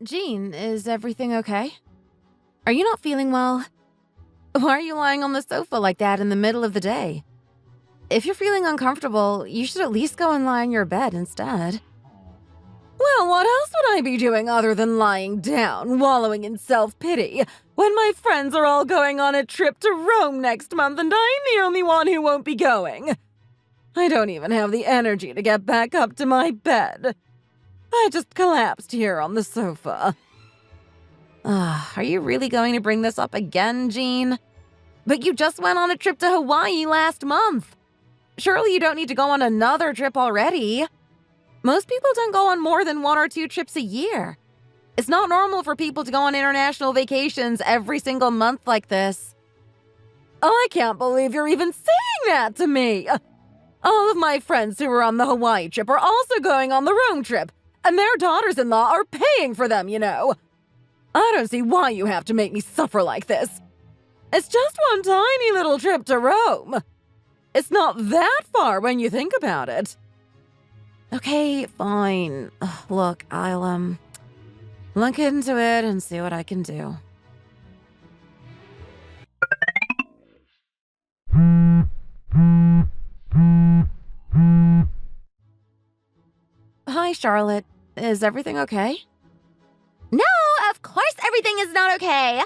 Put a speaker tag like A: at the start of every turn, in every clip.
A: Jean, is everything okay? Are you not feeling well? Why are you lying on the sofa like that in the middle of the day? If you're feeling uncomfortable, you should at least go and lie in your bed instead. Well, what else would I be doing other than lying down, wallowing in self-pity, when my friends are all going on a trip to Rome next month and I'm the only one who won't be going? I don't even have the energy to get back up to my bed. I just collapsed here on the sofa. Are you really going to bring this up again, Jean? But you just went on a trip to Hawaii last month. Surely you don't need to go on another trip already. Most people don't go on more than 1 or 2 trips a year. It's not normal for people to go on international vacations every single month like this. I can't believe you're even saying that to me. All of my friends who were on the Hawaii trip are also going on the Rome trip, and their daughters-in-law are paying for them, you know. I don't see why you have to make me suffer like this. It's just one tiny little trip to Rome. It's not that far when you think about it. Okay, fine. Look, I'll, look into it and see what I can do. Hi, Charlotte. Is everything okay?
B: No, of course everything is not okay.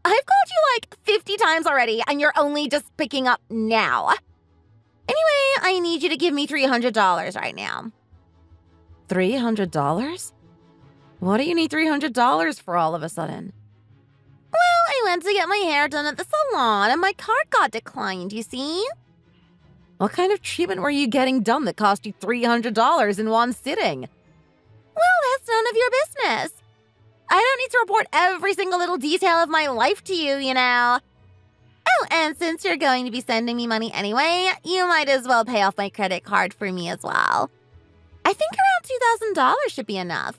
B: I've called you like 50 times already, and you're only just picking up now. Anyway, I need you to give me $300 right now.
A: $300? What do you need $300 for all of a sudden?
B: Well, I went to get my hair done at the salon, and my card got declined, you see?
A: What kind of treatment were you getting done that cost you $300 in one sitting?
B: Well, that's none of your business. I don't need to report every single little detail of my life to you, you know. Oh, and since you're going to be sending me money anyway, you might as well pay off my credit card for me as well. I think around $2,000 should be enough.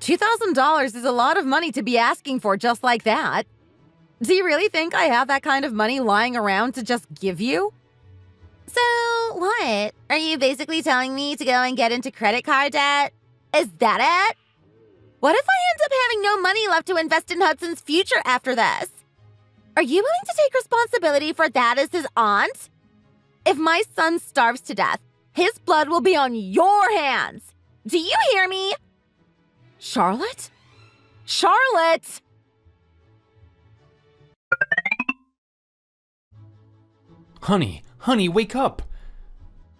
A: $2,000 is a lot of money to be asking for just like that. Do you really think I have that kind of money lying around to just give you?
B: So, what? Are you basically telling me to go and get into credit card debt? Is that it? What if I end up having no money left to invest in Hudson's future after this? Are you willing to take responsibility for that as his aunt? If my son starves to death, his blood will be on your hands. Do you hear me?
A: Charlotte? Charlotte!
C: Honey, wake up!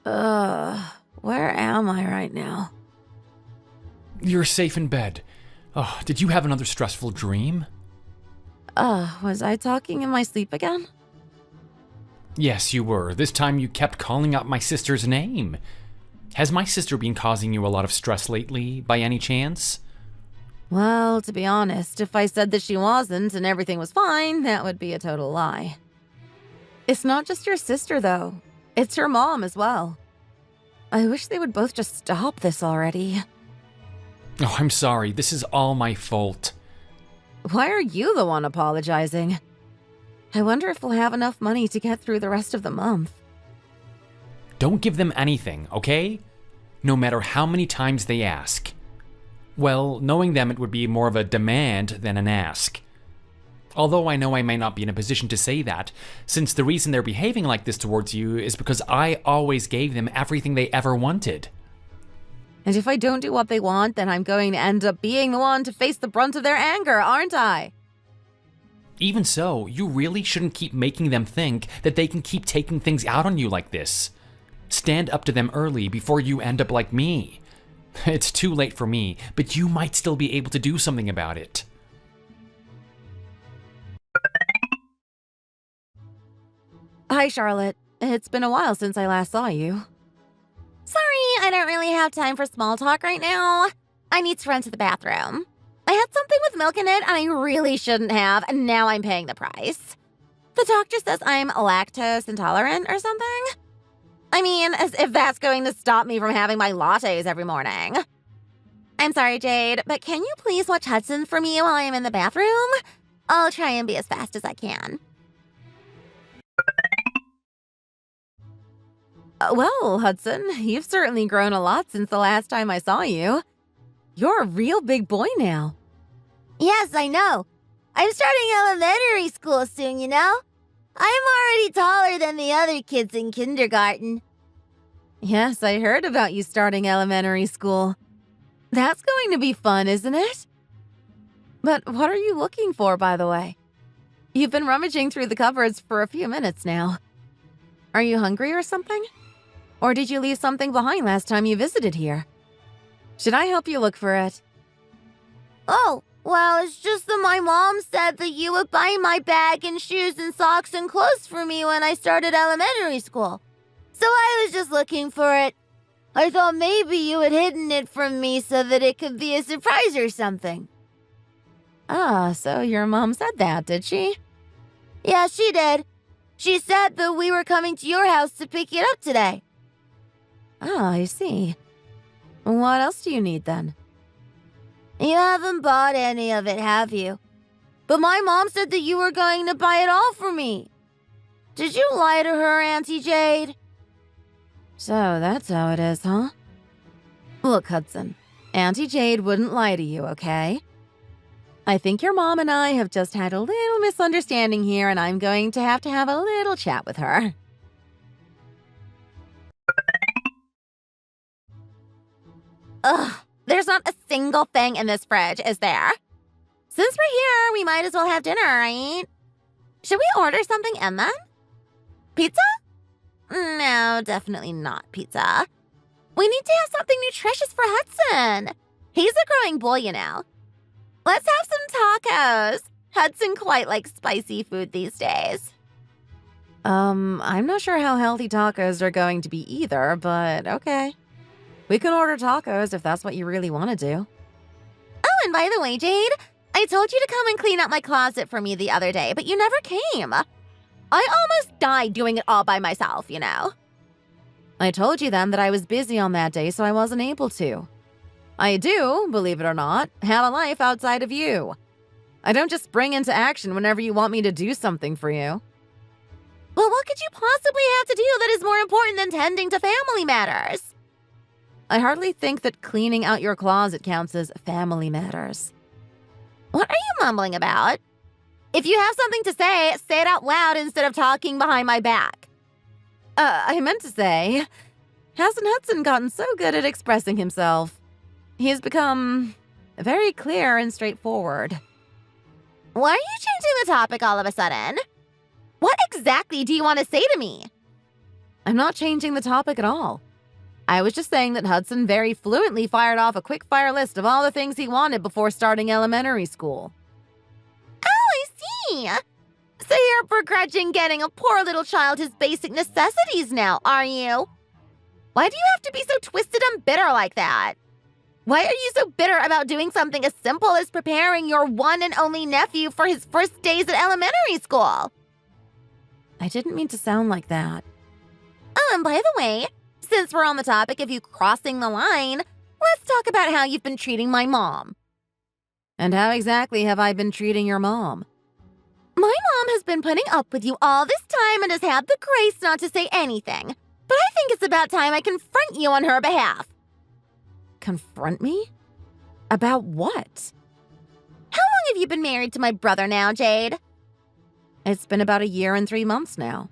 A: Where am I right now?
C: You're safe in bed. Oh, did you have another stressful dream?
A: Was I talking in my sleep again?
C: Yes, you were. This time you kept calling out my sister's name. Has my sister been causing you a lot of stress lately, by any chance?
A: Well, to be honest, if I said that she wasn't and everything was fine, that would be a total lie. It's not just your sister, though. It's her mom as well. I wish they would both just stop this already.
C: Oh, I'm sorry. This is all my fault.
A: Why are you the one apologizing? I wonder if we'll have enough money to get through the rest of the month.
C: Don't give them anything, okay? No matter how many times they ask. Well, knowing them, it would be more of a demand than an ask. Although I know I may not be in a position to say that, since the reason they're behaving like this towards you is because I always gave them everything they ever wanted.
A: And if I don't do what they want, then I'm going to end up being the one to face the brunt of their anger, aren't I?
C: Even so, you really shouldn't keep making them think that they can keep taking things out on you like this. Stand up to them early before you end up like me. It's too late for me, but you might still be able to do something about it.
A: Hi, Charlotte. It's been a while since I last saw you.
B: Sorry, I don't really have time for small talk right now. I need to run to the bathroom. I had something with milk in it and I really shouldn't have, and now I'm paying the price. The doctor says I'm lactose intolerant or something. I mean, as if that's going to stop me from having my lattes every morning. I'm sorry, Jade, but can you please watch Hudson for me while I am in the bathroom? I'll try and be as fast as I can.
A: Well, Hudson, you've certainly grown a lot since the last time I saw you. You're a real big boy now.
B: Yes, I know. I'm starting elementary school soon, you know? I'm already taller than the other kids in kindergarten.
A: Yes, I heard about you starting elementary school. That's going to be fun, isn't it? But what are you looking for, by the way? You've been rummaging through the cupboards for a few minutes now. Are you hungry or something? Or did you leave something behind last time you visited here? Should I help you look for it?
B: Oh, well, it's just that my mom said that you would buy my bag and shoes and socks and clothes for me when I started elementary school. So I was just looking for it. I thought maybe you had hidden it from me so that it could be a surprise or something.
A: Ah, so your mom said that, did she?
B: Yeah, she did. She said that we were coming to your house to pick it up today.
A: Ah, I see. What else do you need then?
B: You haven't bought any of it, have you? But my mom said that you were going to buy it all for me. Did you lie to her, Auntie Jade?
A: So that's how it is, huh? Look, Hudson, Auntie Jade wouldn't lie to you, okay? I think your mom and I have just had a little misunderstanding here, and I'm going to have a little chat with her.
B: Ugh, there's not a single thing in this fridge, is there? Since we're here, we might as well have dinner, right? Should we order something in then? Pizza? No, definitely not pizza. We need to have something nutritious for Hudson. He's a growing boy, you know. Let's have some tacos. Hudson quite likes spicy food these days.
A: I'm not sure how healthy tacos are going to be either, but okay. We can order tacos if that's what you really want to do.
B: Oh, and by the way, Jade, I told you to come and clean out my closet for me the other day, but you never came. I almost died doing it all by myself, you know.
A: I told you then that I was busy on that day, so I wasn't able to. I do, believe it or not, have a life outside of you. I don't just spring into action whenever you want me to do something for you.
B: Well, what could you possibly have to do that is more important than tending to family matters?
A: I hardly think that cleaning out your closet counts as family matters.
B: What are you mumbling about? If you have something to say it out loud instead of talking behind my back.
A: I meant to say, hasn't Hudson gotten so good at expressing himself? He's become very clear and straightforward.
B: Why are you changing the topic all of a sudden? What exactly do you want to say to me?
A: I'm not changing the topic at all. I was just saying that Hudson very fluently fired off a quick-fire list of all the things he wanted before starting elementary school.
B: Oh, I see. So you're begrudging getting a poor little child his basic necessities now, are you? Why do you have to be so twisted and bitter like that? Why are you so bitter about doing something as simple as preparing your one and only nephew for his first days at elementary school?
A: I didn't mean to sound like that.
B: Oh, and by the way, since we're on the topic of you crossing the line, let's talk about how you've been treating my mom.
A: And how exactly have I been treating your mom?
B: My mom has been putting up with you all this time and has had the grace not to say anything. But I think it's about time I confront you on her behalf.
A: Confront me? About what?
B: How long have you been married to my brother now, Jade?
A: It's been about 1 year and 3 months now.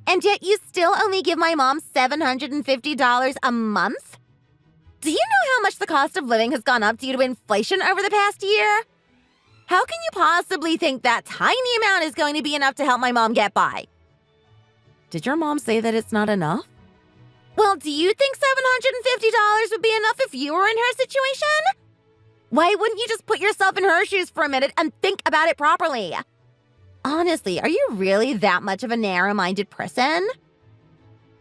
B: And yet you still only give my mom $750 a month? Do you know how much the cost of living has gone up due to inflation over the past year? How can you possibly think that tiny amount is going to be enough to help my mom get by?
A: Did your mom say that it's not enough?
B: Well, do you think $750 would be enough if you were in her situation? Why wouldn't you just put yourself in her shoes for a minute and think about it properly? Honestly, are you really that much of a narrow-minded person?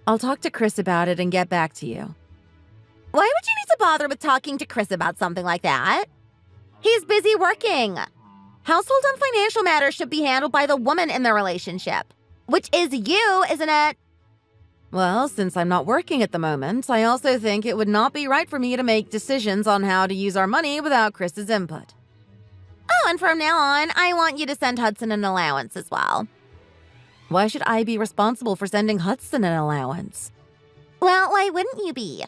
A: I'll talk to Chris about it and get back to you.
B: Why would you need to bother with talking to Chris about something like that? He's busy working. Household and financial matters should be handled by the woman in the relationship, which is you, isn't it?
A: Well, since I'm not working at the moment, I also think it would not be right for me to make decisions on how to use our money without Chris's input.
B: Oh, and from now on, I want you to send Hudson an allowance as well.
A: Why should I be responsible for sending Hudson an allowance?
B: Well, why wouldn't you be?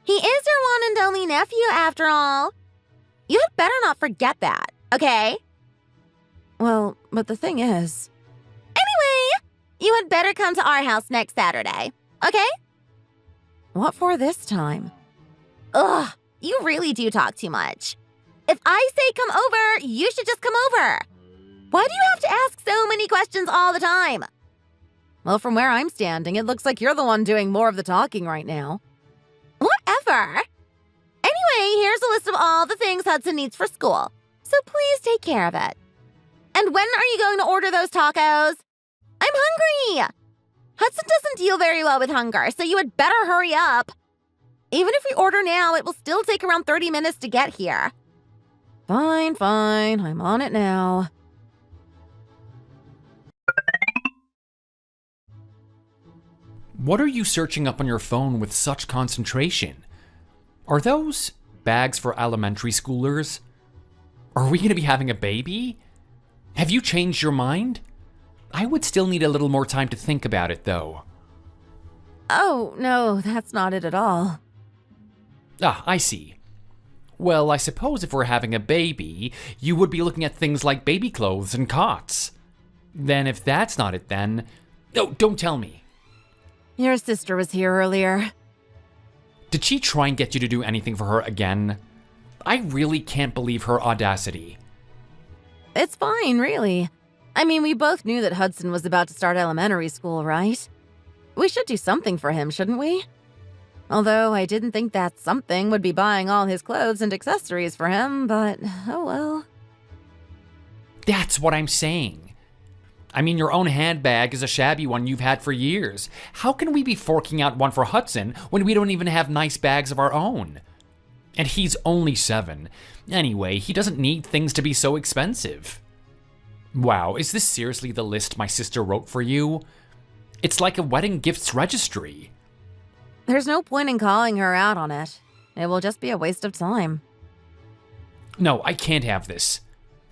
B: He is your one and only nephew, after all. You had better not forget that, okay?
A: Well, but the thing is,
B: Anyway, you had better come to our house next Saturday, okay?
A: what for this time?
B: Ugh, you really do talk too much. If I say come over, you should just come over. Why do you have to ask so many questions all the time?
A: Well, from where I'm standing, it looks like you're the one doing more of the talking right now.
B: Whatever. Anyway, here's a list of all the things Hudson needs for school, so please take care of it. And when are you going to order those tacos? I'm hungry. Hudson doesn't deal very well with hunger, so you had better hurry up. Even if we order now, it will still take around 30 minutes to get here.
A: Fine, I'm on it now.
C: What are you searching up on your phone with such concentration? Are those bags for elementary schoolers? Are we going to be having a baby? Have you changed your mind? I would still need a little more time to think about it, though.
A: Oh, no, that's not it at all.
C: Ah, I see. Well, I suppose if we're having a baby, you would be looking at things like baby clothes and cots. Then if that's not it, then... Oh, don't tell me.
A: Your sister was here earlier.
C: Did she try and get you to do anything for her again? I really can't believe her audacity.
A: It's fine, really. I mean, we both knew that Hudson was about to start elementary school, right? We should do something for him, shouldn't we? Although I didn't think that something would be buying all his clothes and accessories for him, but oh well.
C: That's what I'm saying. I mean, your own handbag is a shabby one you've had for years. How can we be forking out one for Hudson when we don't even have nice bags of our own? And he's only 7. Anyway, he doesn't need things to be so expensive. Wow, is this seriously the list my sister wrote for you? It's like a wedding gifts registry.
A: There's no point in calling her out on it. It will just be a waste of time.
C: No, I can't have this.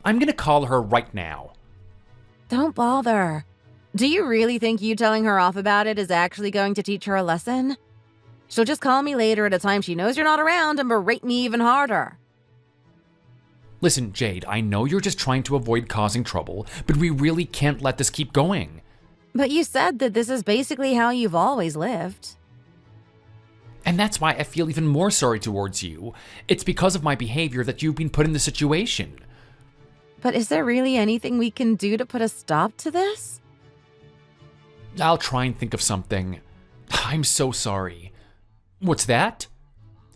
C: I'm gonna call her right now.
A: Don't bother. Do you really think you telling her off about it is actually going to teach her a lesson? She'll just call me later at a time she knows you're not around and berate me even harder.
C: Listen, Jade, I know you're just trying to avoid causing trouble, but we really can't let this keep going.
A: But you said that this is basically how you've always lived.
C: And that's why I feel even more sorry towards you. It's because of my behavior that you've been put in this situation.
A: But is there really anything we can do to put a stop to this?
C: I'll try and think of something. I'm so sorry. What's that?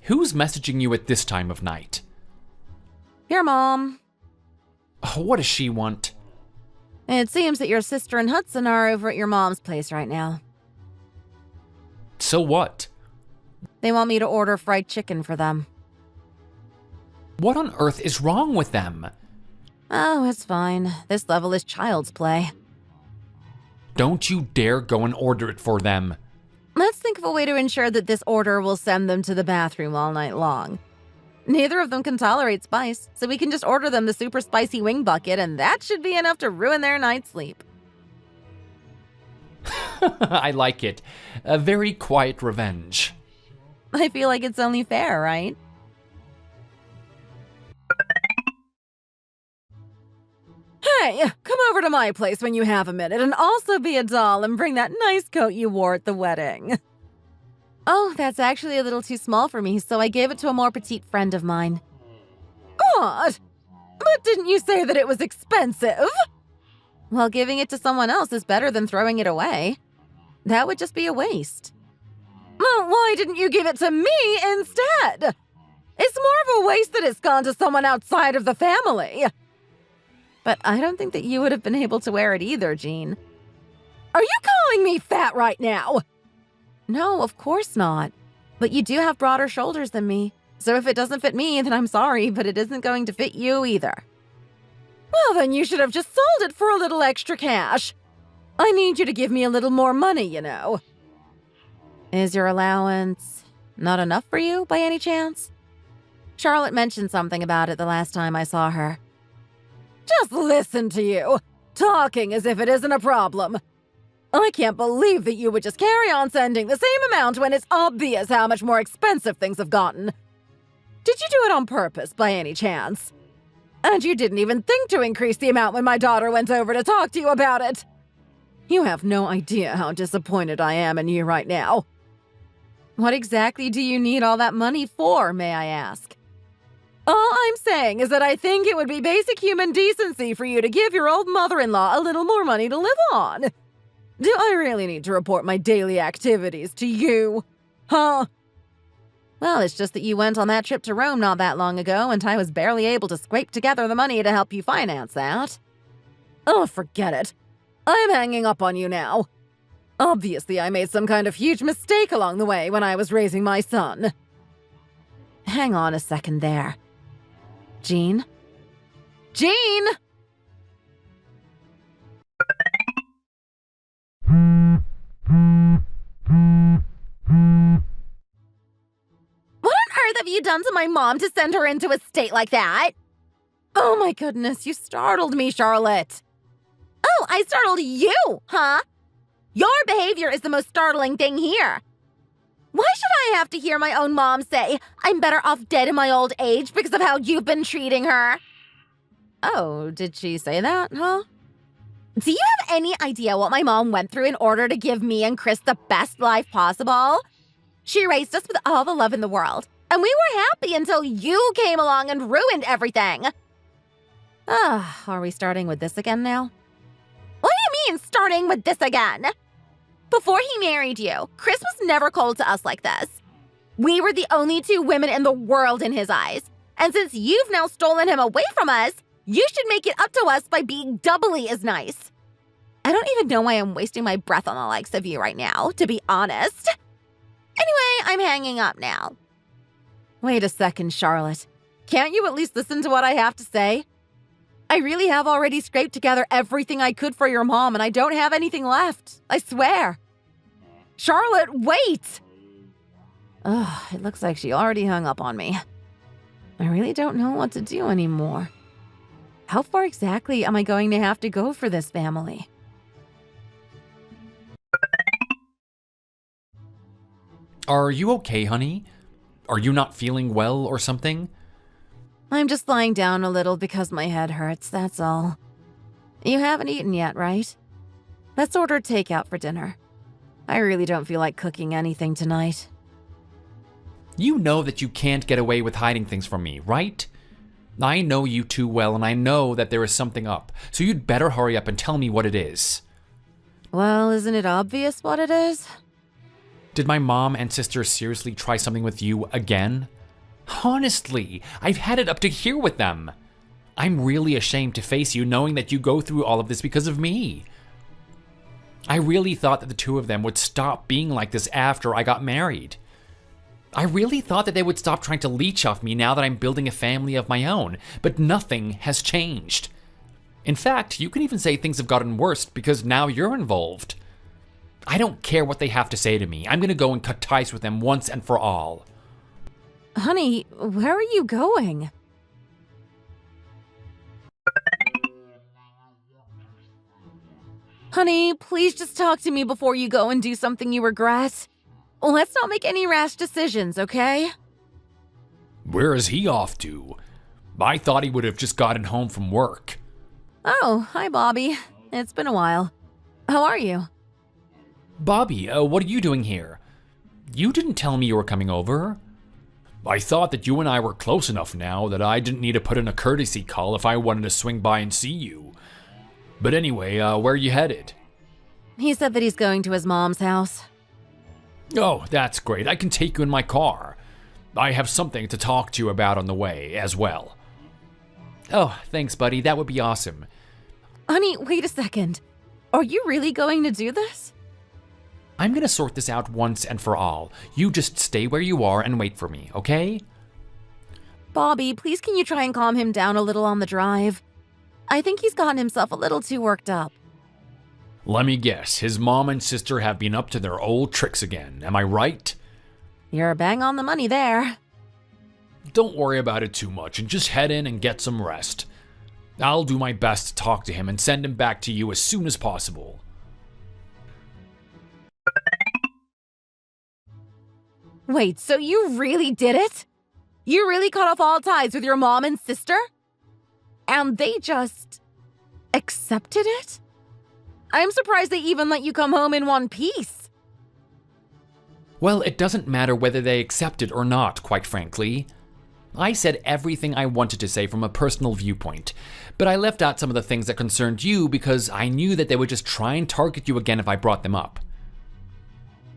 C: Who's messaging you at this time of night?
A: Your mom.
C: What does she want?
A: It seems that your sister and Hudson are over at your mom's place right now.
C: So what?
A: They want me to order fried chicken for them.
C: What on earth is wrong with them?
A: Oh, it's fine. This level is child's play.
C: Don't you dare go and order it for them.
A: Let's think of a way to ensure that this order will send them to the bathroom all night long. Neither of them can tolerate spice, so we can just order them the super spicy wing bucket, and that should be enough to ruin their night's sleep.
C: I like it. A very quiet revenge.
A: I feel like it's only fair, right? Hey, come over to my place when you have a minute and also be a doll and bring that nice coat you wore at the wedding. Oh, that's actually a little too small for me, so I gave it to a more petite friend of mine. God! But didn't you say that it was expensive? Well, giving it to someone else is better than throwing it away. That would just be a waste. Well, why didn't you give it to me instead? It's more of a waste that it's gone to someone outside of the family. But I don't think that you would have been able to wear it either, Jean. Are you calling me fat right now? No, of course not. But you do have broader shoulders than me. So if it doesn't fit me, then I'm sorry, but it isn't going to fit you either. Well, then you should have just sold it for a little extra cash. I need you to give me a little more money, you know. Is your allowance not enough for you, by any chance? Charlotte mentioned something about it the last time I saw her. Just listen to you, talking as if it isn't a problem. I can't believe that you would just carry on sending the same amount when it's obvious how much more expensive things have gotten. Did you do it on purpose, by any chance? And you didn't even think to increase the amount when my daughter went over to talk to you about it. You have no idea how disappointed I am in you right now. What exactly do you need all that money for, may I ask? All I'm saying is that I think it would be basic human decency for you to give your old mother-in-law a little more money to live on. Do I really need to report my daily activities to you? Huh? Well, it's just that you went on that trip to Rome not that long ago, and I was barely able to scrape together the money to help you finance that. Oh, forget it. I'm hanging up on you now. Obviously, I made some kind of huge mistake along the way when I was raising my son. Hang on a second there. Jean? Jean!
B: What on earth have you done to my mom to send her into a state like that?
A: Oh my goodness, you startled me, Charlotte.
B: Oh, I startled you, huh? Your behavior is the most startling thing here. Why should I have to hear my own mom say I'm better off dead in my old age because of how you've been treating her?
A: Oh, did she say that, huh?
B: Do you have any idea what my mom went through in order to give me and Chris the best life possible? She raised us with all the love in the world, and we were happy until you came along and ruined everything.
A: Are we starting with this again now?
B: What do you mean, starting with this again? Before he married you, Chris was never cold to us like this. We were the only two women in the world in his eyes. And since you've now stolen him away from us, you should make it up to us by being doubly as nice. I don't even know why I'm wasting my breath on the likes of you right now, to be honest. Anyway, I'm hanging up now.
A: Wait a second, Charlotte. Can't you at least listen to what I have to say? I really have already scraped together everything I could for your mom, and I don't have anything left. I swear. Charlotte, wait! Ugh, it looks like she already hung up on me. I really don't know what to do anymore. How far exactly am I going to have to go for this family?
C: Are you okay, honey? Are you not feeling well or something?
A: I'm just lying down a little because my head hurts, that's all. You haven't eaten yet, right? Let's order takeout for dinner. I really don't feel like cooking anything tonight.
C: You know that you can't get away with hiding things from me, right? I know you too well, and I know that there is something up, so you'd better hurry up and tell me what it is.
A: Well, isn't it obvious what it is?
C: Did my mom and sister seriously try something with you again? Honestly, I've had it up to here with them. I'm really ashamed to face you knowing that you go through all of this because of me. I really thought that the two of them would stop being like this after I got married. I really thought that they would stop trying to leech off me now that I'm building a family of my own, but nothing has changed. In fact, you can even say things have gotten worse because now you're involved. I don't care what they have to say to me. I'm gonna go and cut ties with them once and for all.
A: Honey, where are you going? Honey, please just talk to me before you go and do something you regret. Let's not make any rash decisions, okay?
C: Where is he off to? I thought he would have just gotten home from work.
A: Oh, hi, Bobby. It's been a while. How are you?
C: Bobby, what are you doing here? You didn't tell me you were coming over. I thought that you and I were close enough now that I didn't need to put in a courtesy call if I wanted to swing by and see you. But anyway, where are you headed?
A: He said that he's going to his mom's house.
C: Oh, that's great. I can take you in my car. I have something to talk to you about on the way as well. Oh, thanks, buddy. That would be awesome.
A: Honey, wait a second. Are you really going to do this?
C: I'm gonna sort this out once and for all. You just stay where you are and wait for me, okay?
A: Bobby, please can you try and calm him down a little on the drive? I think he's gotten himself a little too worked up.
C: Let me guess, his mom and sister have been up to their old tricks again, am I right?
A: You're bang on the money there.
C: Don't worry about it too much and just head in and get some rest. I'll do my best to talk to him and send him back to you as soon as possible.
A: Wait, so you really did it? You really cut off all ties with your mom and sister? And they just accepted it? I'm surprised they even let you come home in one piece.
C: Well, it doesn't matter whether they accept it or not, quite frankly. I said everything I wanted to say from a personal viewpoint, but I left out some of the things that concerned you because I knew that they would just try and target you again if I brought them up.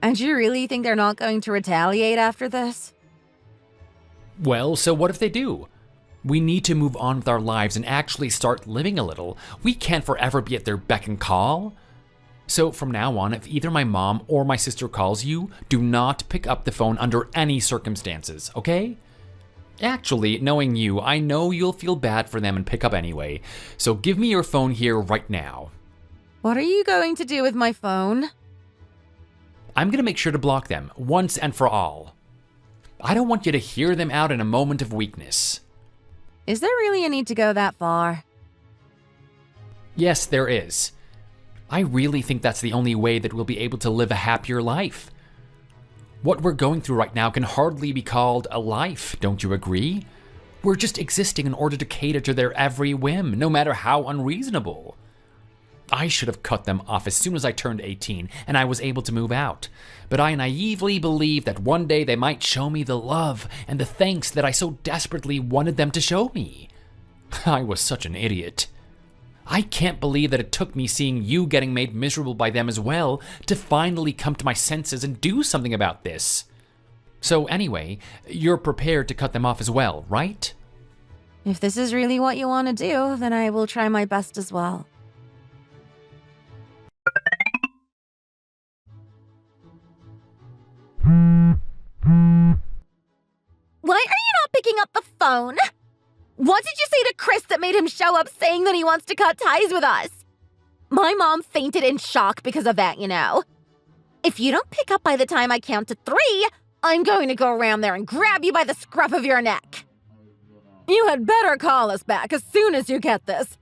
A: And you really think they're not going to retaliate after this?
C: Well, so what if they do? We need to move on with our lives and actually start living a little. We can't forever be at their beck and call. So from now on, if either my mom or my sister calls you, do not pick up the phone under any circumstances, okay? Actually, knowing you, I know you'll feel bad for them and pick up anyway. So give me your phone here right now.
A: What are you going to do with my phone?
C: I'm gonna make sure to block them, once and for all. I don't want you to hear them out in a moment of weakness.
A: Is there really a need to go that far?
C: Yes, there is. I really think that's the only way that we'll be able to live a happier life. What we're going through right now can hardly be called a life, don't you agree? We're just existing in order to cater to their every whim, no matter how unreasonable. I should have cut them off as soon as I turned 18 and I was able to move out. But I naively believed that one day they might show me the love and the thanks that I so desperately wanted them to show me. I was such an idiot. I can't believe that it took me seeing you getting made miserable by them as well to finally come to my senses and do something about this. So anyway, you're prepared to cut them off as well, right?
A: If this is really what you want to do, then I will try my best as well.
B: Why are you not picking up the phone? What did you say to Chris that made him show up saying that he wants to cut ties with us? My mom fainted in shock because of that, you know. If you don't pick up by the time I count to 3, I'm going to go around there and grab you by the scruff of your neck.
A: You had better call us back as soon as you get this.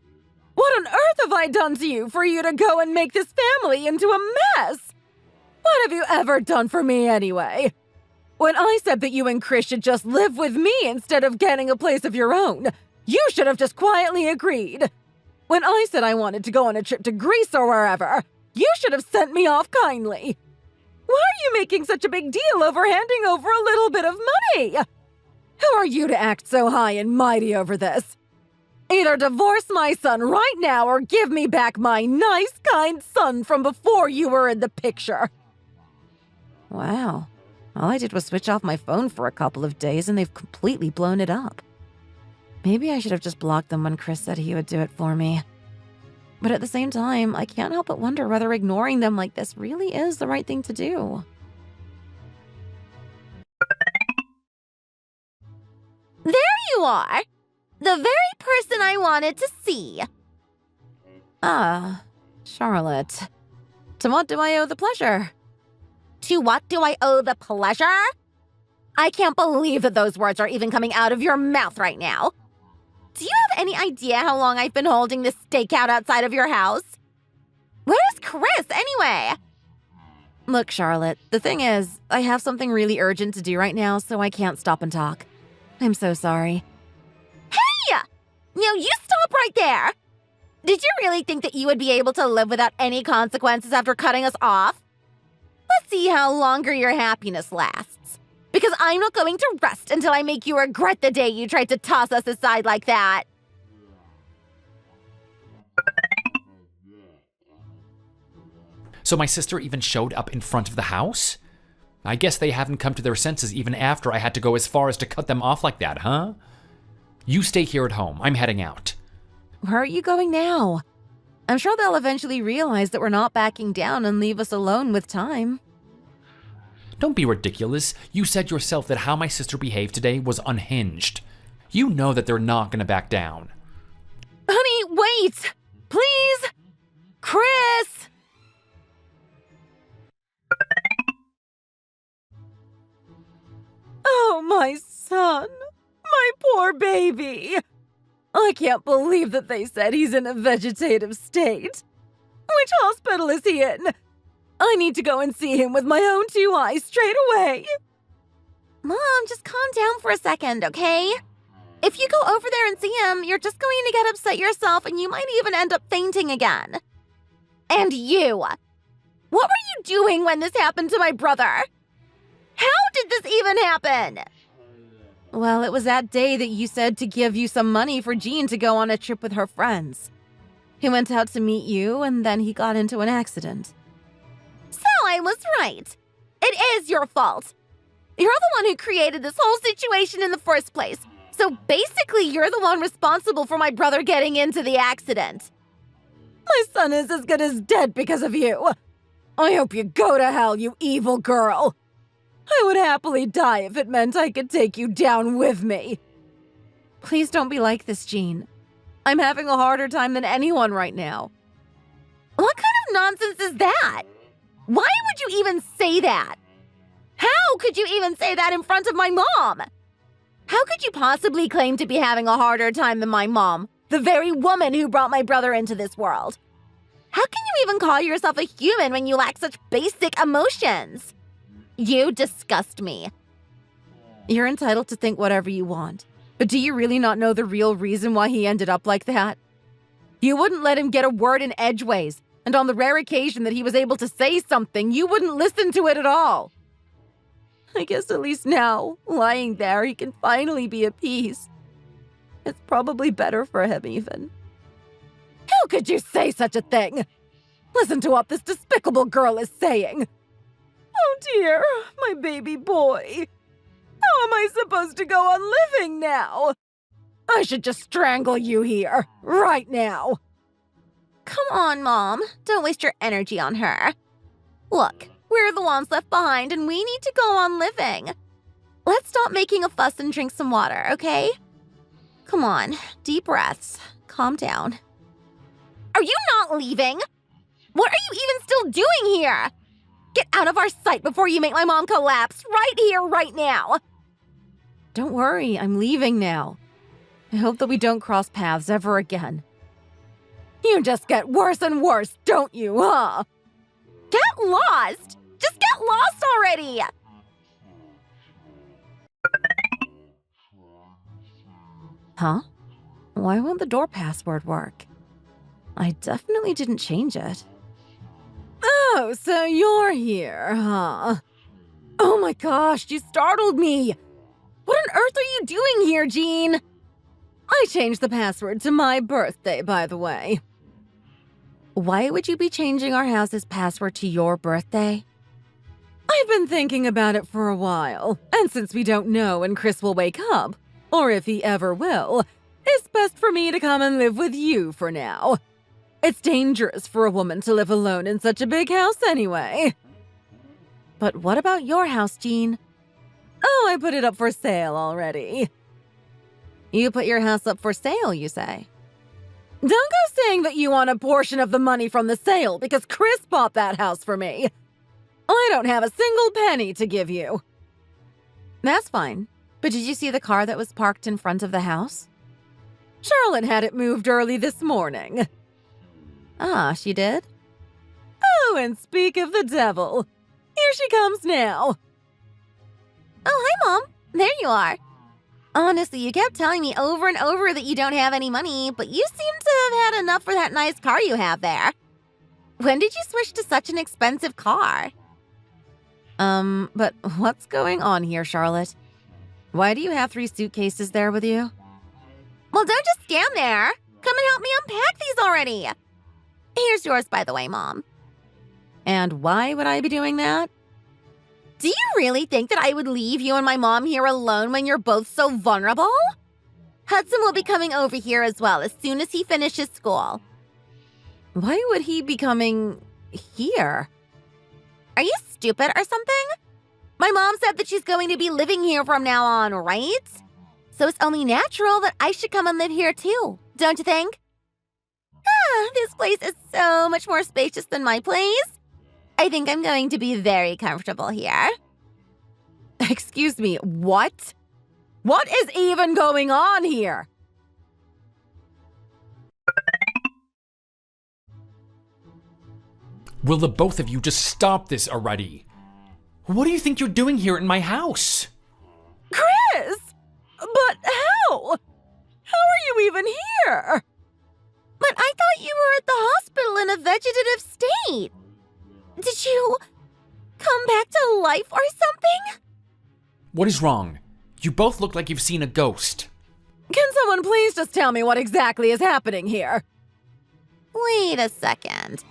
A: What on earth have I done to you for you to go and make this family into a mess? What have you ever done for me anyway? When I said that you and Chris should just live with me instead of getting a place of your own, you should have just quietly agreed. When I said I wanted to go on a trip to Greece or wherever, you should have sent me off kindly. Why are you making such a big deal over handing over a little bit of money? Who are you to act so high and mighty over this? Either divorce my son right now or give me back my nice, kind son from before you were in the picture. Wow. All I did was switch off my phone for a couple of days and they've completely blown it up. Maybe I should have just blocked them when Chris said he would do it for me. But at the same time, I can't help but wonder whether ignoring them like this really is the right thing to do.
B: There you are! The very person I wanted to see.
A: Ah, Charlotte. To what do I owe the pleasure?
B: To what do I owe the pleasure? I can't believe that those words are even coming out of your mouth right now. Do you have any idea how long I've been holding this stakeout outside of your house? Where's Chris, anyway?
A: Look, Charlotte, the thing is, I have something really urgent to do right now, so I can't stop and talk. I'm so sorry.
B: Hey! No, you stop right there! Did you really think that you would be able to live without any consequences after cutting us off? Let's see how longer your happiness lasts. Because I'm not going to rest until I make you regret the day you tried to toss us aside like that.
C: So my sister even showed up in front of the house? I guess they haven't come to their senses even after I had to go as far as to cut them off like that, huh? You stay here at home. I'm heading out.
A: Where are you going now? I'm sure they'll eventually realize that we're not backing down and leave us alone with time.
C: Don't be ridiculous. You said yourself that how my sister behaved today was unhinged. You know that they're not gonna back down.
A: Honey, wait! Please! Chris! Oh, my son. My poor baby. I can't believe that they said he's in a vegetative state. Which hospital is he in? I need to go and see him with my own 2 eyes straight away.
B: Mom, just calm down for a second, okay? If you go over there and see him, you're just going to get upset yourself and you might even end up fainting again. And you! What were you doing when this happened to my brother? How did this even happen?
A: Well, it was that day that you said to give you some money for Jean to go on a trip with her friends. He went out to meet you, and then he got into an accident.
B: So I was right. It is your fault. You're the one who created this whole situation in the first place. So basically, you're the one responsible for my brother getting into the accident.
A: My son is as good as dead because of you. I hope you go to hell, you evil girl. I would happily die if it meant I could take you down with me. Please don't be like this, Jean. I'm having a harder time than anyone right now.
B: What kind of nonsense is that? Why would you even say that? How could you even say that in front of my mom? How could you possibly claim to be having a harder time than my mom, the very woman who brought my brother into this world? How can you even call yourself a human when you lack such basic emotions? You disgust me.
A: You're entitled to think whatever you want, but do you really not know the real reason why he ended up like that? You wouldn't let him get a word in edgeways, and on the rare occasion that he was able to say something, you wouldn't listen to it at all. I guess at least now, lying there, he can finally be at peace. It's probably better for him, even. How could you say such a thing? Listen to what this despicable girl is saying. Oh dear, my baby boy. How am I supposed to go on living now? I should just strangle you here, right now.
B: Come on, Mom. Don't waste your energy on her. Look, we're the ones left behind and we need to go on living. Let's stop making a fuss and drink some water, okay? Come on, deep breaths. Calm down. Are you not leaving? What are you even still doing here? Get out of our sight before you make my mom collapse right here, right now.
A: Don't worry, I'm leaving now. I hope that we don't cross paths ever again. You just get worse and worse, don't you, huh?
B: Get lost! Just get lost already!
A: Huh? Why won't the door password work? I definitely didn't change it. Oh, so you're here, huh? Oh my gosh, you startled me! What on earth are you doing here, Jean? I changed the password to my birthday, by the way. Why would you be changing our house's password to your birthday? I've been thinking about it for a while, and since we don't know when Chris will wake up, or if he ever will, it's best for me to come and live with you for now. It's dangerous for a woman to live alone in such a big house anyway. But what about your house, Jean? Oh, I put it up for sale already. You put your house up for sale, you say? Don't go saying that you want a portion of the money from the sale because Chris bought that house for me. I don't have a single penny to give you. That's fine. But did you see the car that was parked in front of the house? Charlotte had it moved early this morning. Ah, she did? Oh, and speak of the devil. Here she comes now.
B: Oh, hi, Mom. There you are. Honestly, you kept telling me over and over that you don't have any money, but you seem to have had enough for that nice car you have there. When did you switch to such an expensive car?
A: But what's going on here, Charlotte? Why do you have 3 suitcases there with you?
B: Well, don't just stand there. Come and help me unpack these already. Here's yours, by the way, Mom.
A: And why would I be doing that?
B: Do you really think that I would leave you and my mom here alone when you're both so vulnerable? Hudson will be coming over here as well as soon as he finishes school.
A: Why would he be coming here?
B: Are you stupid or something? My mom said that she's going to be living here from now on, right? So it's only natural that I should come and live here too, don't you think? This place is so much more spacious than my place. I think I'm going to be very comfortable here.
A: Excuse me, what? What is even going on here?
C: Will the both of you just stop this already? What do you think you're doing here in my house?
A: But how? How are you even here?
B: But I thought you were at the hospital in a vegetative state. Did you come back to life or something?
C: What is wrong? You both look like you've seen a ghost.
A: Can someone please just tell me what exactly is happening here?
B: Wait a second.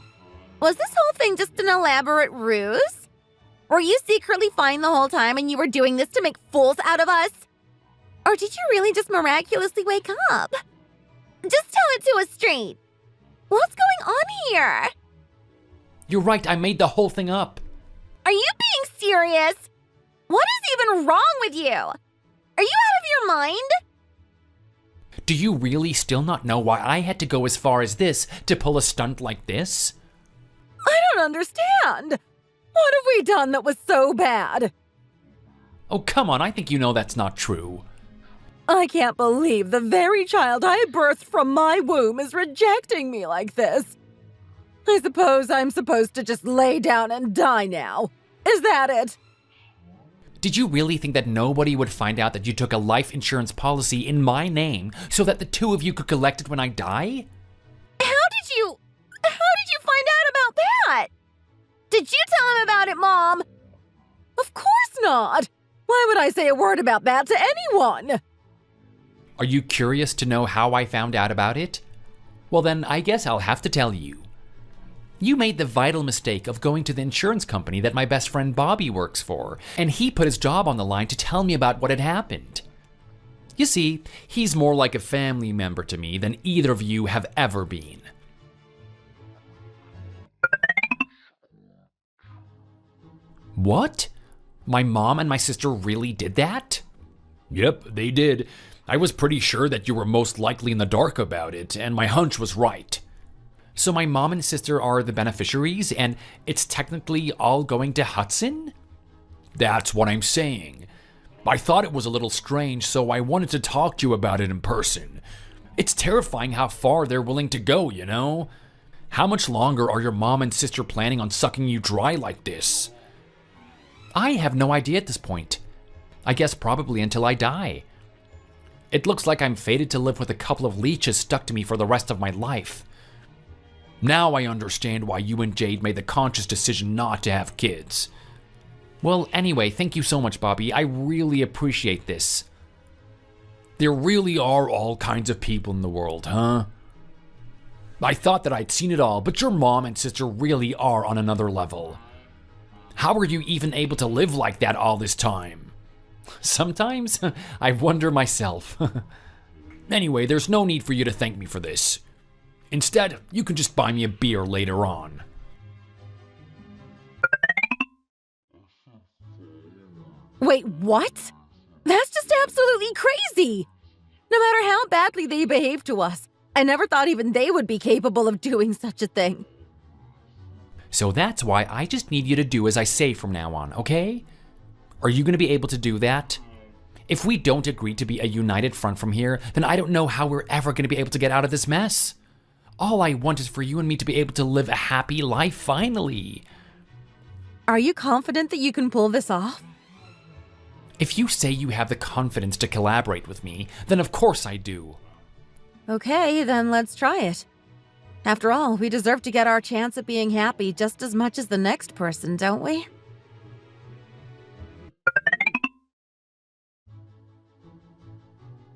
B: Was this whole thing just an elaborate ruse? Were you secretly fine the whole time and you were doing this to make fools out of us? Or did you really just miraculously wake up? Just tell it to us straight. What's going on here?
C: You're right, I made the whole thing up.
B: Are you being serious? What is even wrong with you? Are you out of your mind?
C: Do you really still not know why I had to go as far as this to pull a stunt like this?
A: I don't understand. What have we done that was so bad?
C: Oh, come on, I think you know that's not true.
A: I can't believe the very child I birthed from my womb is rejecting me like this. I suppose I'm supposed to just lay down and die now. Is that it?
C: Did you really think that nobody would find out that you took a life insurance policy in my name so that the two of you could collect it when I die?
B: How did you find out about that? Did you tell him about it, Mom?
A: Of course not. Why would I say a word about that to anyone?
C: Are you curious to know how I found out about it? Well then, I guess I'll have to tell you. You made the vital mistake of going to the insurance company that my best friend Bobby works for, and he put his job on the line to tell me about what had happened. You see, he's more like a family member to me than either of you have ever been. What? My mom and my sister really did that? Yep, they did. I was pretty sure that you were most likely in the dark about it, and my hunch was right. So my mom and sister are the beneficiaries, and it's technically all going to Hudson? That's what I'm saying. I thought it was a little strange, so I wanted to talk to you about it in person. It's terrifying how far they're willing to go, you know? How much longer are your mom and sister planning on sucking you dry like this? I have no idea at this point. I guess probably until I die. It looks like I'm fated to live with a couple of leeches stuck to me for the rest of my life. Now I understand why you and Jade made the conscious decision not to have kids. Well, anyway, thank you so much, Bobby. I really appreciate this. There really are all kinds of people in the world, huh? I thought that I'd seen it all, but your mom and sister really are on another level. How are you even able to live like that all this time? Sometimes I wonder myself. Anyway, there's no need for you to thank me for this. Instead, you can just buy me a beer later on.
A: Wait, what? That's just absolutely crazy! No matter how badly they behave to us, I never thought even they would be capable of doing such a thing.
C: So that's why I just need you to do as I say from now on, okay? Are you going to be able to do that? If we don't agree to be a united front from here, then I don't know how we're ever going to be able to get out of this mess. All I want is for you and me to be able to live a happy life finally.
A: Are you confident that you can pull this off?
C: If you say you have the confidence to collaborate with me, then of course I do.
A: Okay, then let's try it. After all, we deserve to get our chance at being happy just as much as the next person, don't we?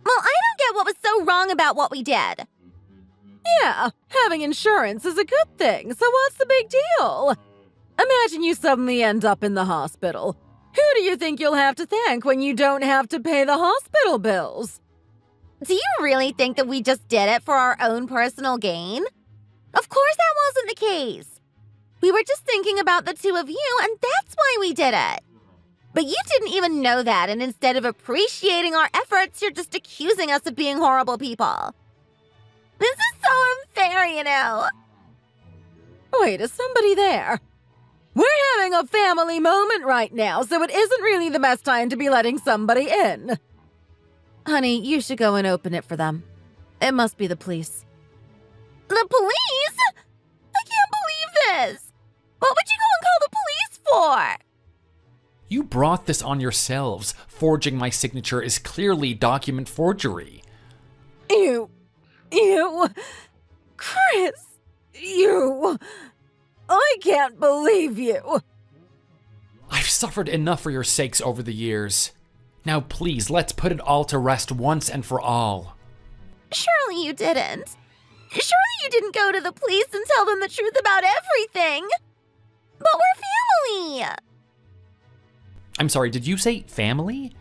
B: Well, I don't get what was so wrong about what we did.
A: Yeah, having insurance is a good thing, so what's the big deal? Imagine you suddenly end up in the hospital. Who do you think you'll have to thank when you don't have to pay the hospital bills?
B: Do you really think that we just did it for our own personal gain? Of course that wasn't the case. We were just thinking about the two of you, and that's why we did it. But you didn't even know that, and instead of appreciating our efforts, you're just accusing us of being horrible people. This is so unfair, you know.
A: Wait, is somebody there? We're having a family moment right now, so it isn't really the best time to be letting somebody in. Honey, you should go and open it for them. It must be the police.
B: The police? I can't believe this. What would you go and call the police for?
C: You brought this on yourselves. Forging my signature is clearly document forgery.
A: You, Chris, I can't believe you.
C: I've suffered enough for your sakes over the years. Now please, let's put it all to rest once and for all.
B: Surely you didn't. Surely you didn't go to the police and tell them the truth about everything. But we're family.
C: I'm sorry, did you say family?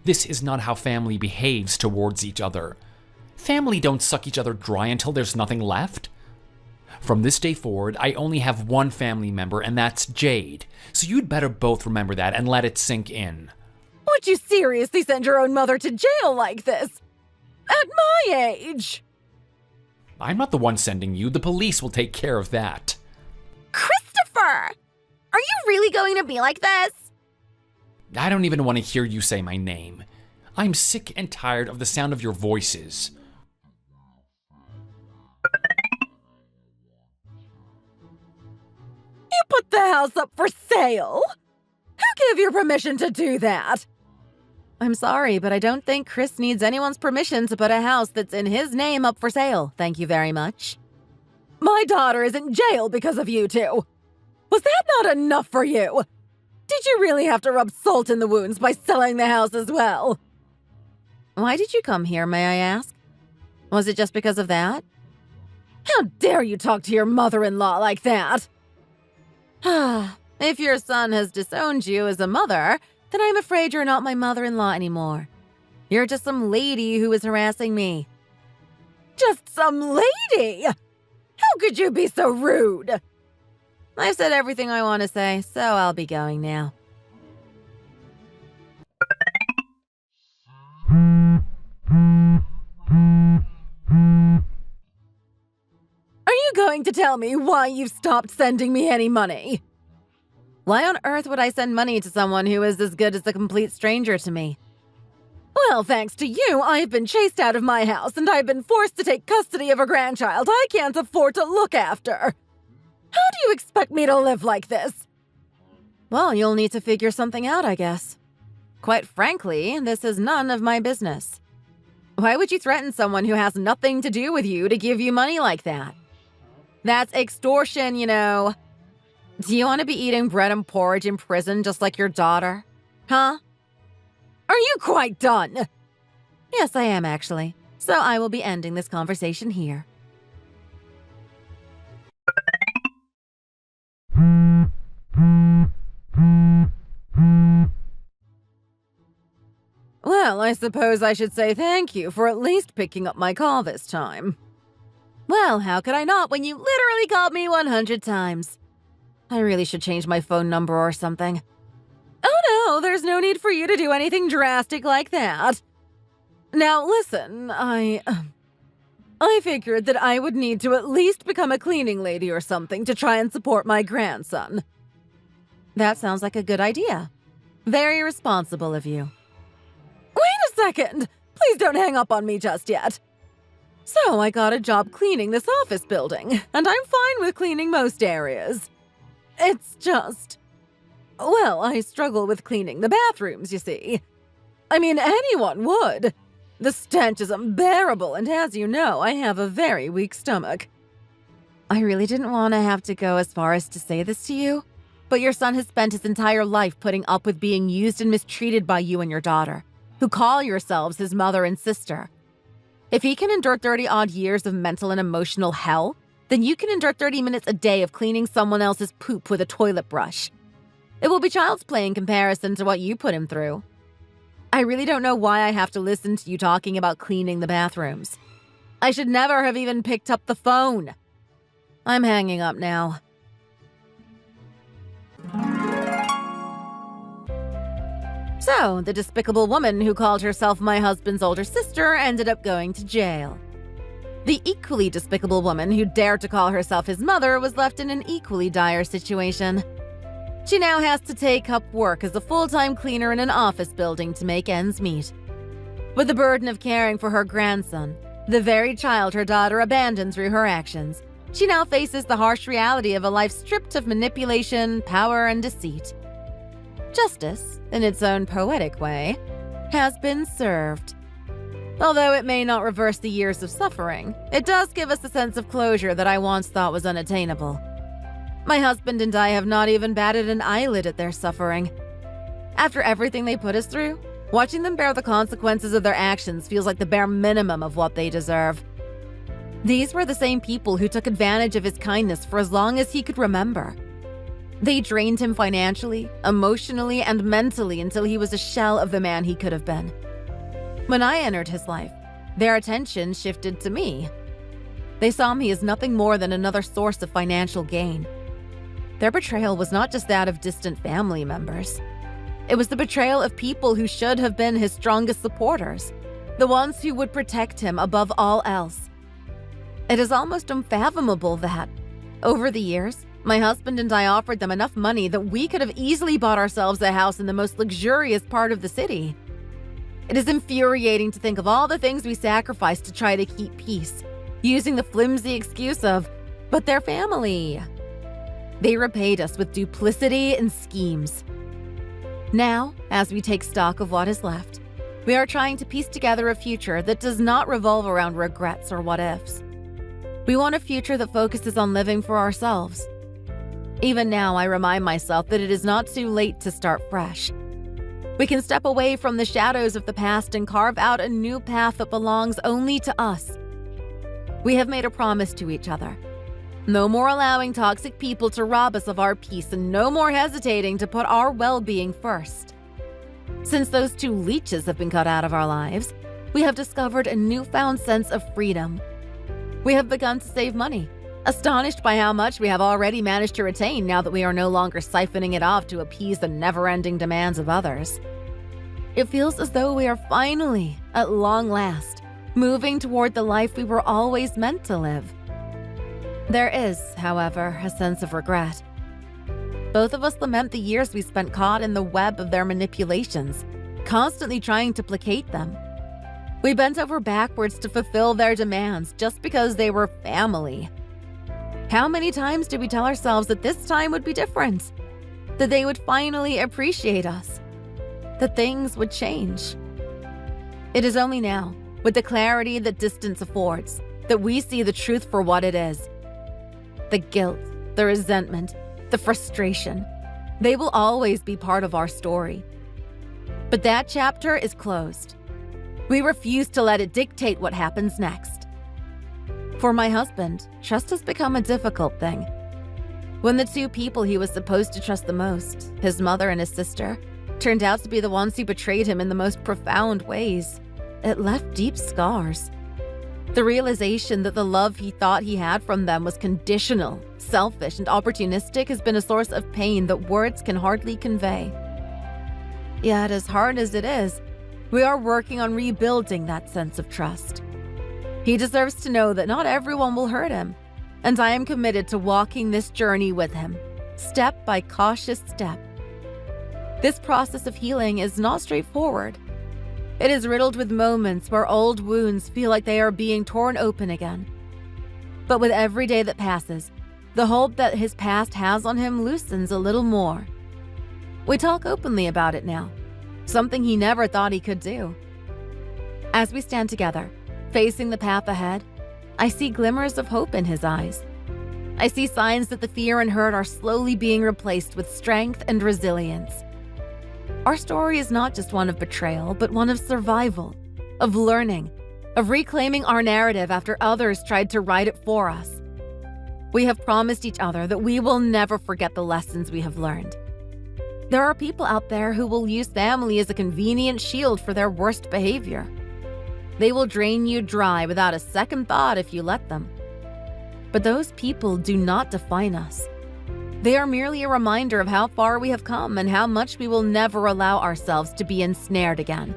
C: This is not how family behaves towards each other. Family don't suck each other dry until there's nothing left. From this day forward, I only have one family member, and that's Jade. So you'd better both remember that and let it sink in.
A: Would you seriously send your own mother to jail like this? At my age?
C: I'm not the one sending you. The police will take care of that.
B: Christopher! Are you really going to be like this?
C: I don't even want to hear you say my name. I'm sick and tired of the sound of your voices.
A: You put the house up for sale? Who gave you permission to do that? I'm sorry, but I don't think Chris needs anyone's permission to put a house that's in his name up for sale. Thank you very much. My daughter is in jail because of you two. Was that not enough for you? Did you really have to rub salt in the wounds by selling the house as well? Why did you come here, may I ask? Was it just because of that? How dare you talk to your mother-in-law like that? If your son has disowned you as a mother, then I'm afraid you're not my mother-in-law anymore. You're just some lady who is harassing me. Just some lady? How could you be so rude? I've said everything I want to say, so I'll be going now. Are you going to tell me why you've stopped sending me any money? Why on earth would I send money to someone who is as good as a complete stranger to me? Well, thanks to you, I've been chased out of my house and I've been forced to take custody of a grandchild I can't afford to look after. How do you expect me to live like this? Well, you'll need to figure something out, I guess. Quite frankly, this is none of my business. Why would you threaten someone who has nothing to do with you to give you money like that? That's extortion, you know. Do you want to be eating bread and porridge in prison just like your daughter? Huh? Are you quite done? Yes, I am actually. So I will be ending this conversation here. Well, I suppose I should say thank you for at least picking up my call this time. Well, how could I not when you literally called me 100 times? I really should change my phone number or something. Oh no, there's no need for you to do anything drastic like that. Now listen, I figured that I would need to at least become a cleaning lady or something to try and support my grandson. That sounds like a good idea. Very responsible of you. Wait a second! Please don't hang up on me just yet. So I got a job cleaning this office building, and I'm fine with cleaning most areas. It's just... well, I struggle with cleaning the bathrooms, you see. I mean, anyone would. The stench is unbearable, and as you know, I have a very weak stomach. I really didn't want to have to go as far as to say this to you, but your son has spent his entire life putting up with being used and mistreated by you and your daughter, who call yourselves his mother and sister. If he can endure 30-odd years of mental and emotional hell, then you can endure 30 minutes a day of cleaning someone else's poop with a toilet brush. It will be child's play in comparison to what you put him through. I really don't know why I have to listen to you talking about cleaning the bathrooms. I should never have even picked up the phone. I'm hanging up now. So, the despicable woman who called herself my husband's older sister ended up going to jail. The equally despicable woman who dared to call herself his mother was left in an equally dire situation. She now has to take up work as a full-time cleaner in an office building to make ends meet. With the burden of caring for her grandson, the very child her daughter abandoned through her actions, she now faces the harsh reality of a life stripped of manipulation, power, and deceit. Justice, in its own poetic way, has been served. Although it may not reverse the years of suffering, it does give us a sense of closure that I once thought was unattainable. My husband and I have not even batted an eyelid at their suffering. After everything they put us through, watching them bear the consequences of their actions feels like the bare minimum of what they deserve. These were the same people who took advantage of his kindness for as long as he could remember. They drained him financially, emotionally, and mentally until he was a shell of the man he could have been. When I entered his life, their attention shifted to me. They saw me as nothing more than another source of financial gain. Their betrayal was not just that of distant family members. It was the betrayal of people who should have been his strongest supporters, the ones who would protect him above all else. It is almost unfathomable that, over the years, my husband and I offered them enough money that we could have easily bought ourselves a house in the most luxurious part of the city. It is infuriating to think of all the things we sacrificed to try to keep peace, using the flimsy excuse of, but they're family. They repaid us with duplicity and schemes. Now, as we take stock of what is left, we are trying to piece together a future that does not revolve around regrets or what-ifs. We want a future that focuses on living for ourselves. Even now, I remind myself that it is not too late to start fresh. We can step away from the shadows of the past and carve out a new path that belongs only to us. We have made a promise to each other. No more allowing toxic people to rob us of our peace, and no more hesitating to put our well-being first. Since those two leeches have been cut out of our lives, we have discovered a newfound sense of freedom. We have begun to save money, astonished by how much we have already managed to retain now that we are no longer siphoning it off to appease the never-ending demands of others. It feels as though we are finally, at long last, moving toward the life we were always meant to live. There is, however, a sense of regret. Both of us lament the years we spent caught in the web of their manipulations, constantly trying to placate them. We bent over backwards to fulfill their demands just because they were family. How many times did we tell ourselves that this time would be different? That they would finally appreciate us? That things would change? It is only now, with the clarity that distance affords, that we see the truth for what it is. The guilt, the resentment, the frustration, they will always be part of our story. But that chapter is closed. We refuse to let it dictate what happens next. For my husband, trust has become a difficult thing. When the two people he was supposed to trust the most, his mother and his sister, turned out to be the ones who betrayed him in the most profound ways, it left deep scars. The realization that the love he thought he had from them was conditional, selfish, and opportunistic has been a source of pain that words can hardly convey. Yet, as hard as it is, we are working on rebuilding that sense of trust. He deserves to know that not everyone will hurt him, and I am committed to walking this journey with him, step by cautious step. This process of healing is not straightforward. It is riddled with moments where old wounds feel like they are being torn open again. But with every day that passes, the hold that his past has on him loosens a little more. We talk openly about it now, something he never thought he could do. As we stand together, facing the path ahead, I see glimmers of hope in his eyes. I see signs that the fear and hurt are slowly being replaced with strength and resilience. Our story is not just one of betrayal, but one of survival, of learning, of reclaiming our narrative after others tried to write it for us. We have promised each other that we will never forget the lessons we have learned. There are people out there who will use family as a convenient shield for their worst behavior. They will drain you dry without a second thought if you let them. But those people do not define us. They are merely a reminder of how far we have come and how much we will never allow ourselves to be ensnared again.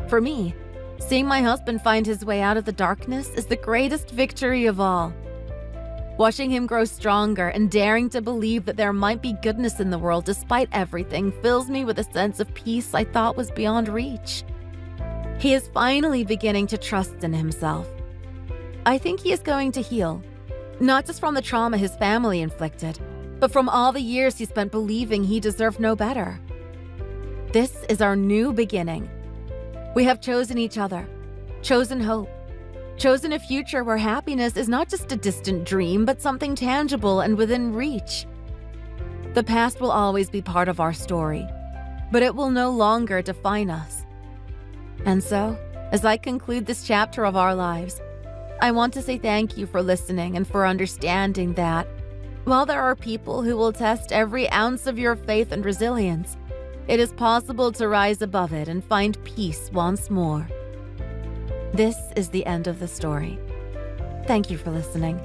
A: For me, seeing my husband find his way out of the darkness is the greatest victory of all. Watching him grow stronger and daring to believe that there might be goodness in the world despite everything fills me with a sense of peace I thought was beyond reach. He is finally beginning to trust in himself. I think he is going to heal, not just from the trauma his family inflicted, but from all the years he spent believing he deserved no better. This is our new beginning. We have chosen each other, chosen hope, chosen a future where happiness is not just a distant dream, but something tangible and within reach. The past will always be part of our story, but it will no longer define us. And so, as I conclude this chapter of our lives, I want to say thank you for listening and for understanding that, while there are people who will test every ounce of your faith and resilience, it is possible to rise above it and find peace once more. This is the end of the story. Thank you for listening.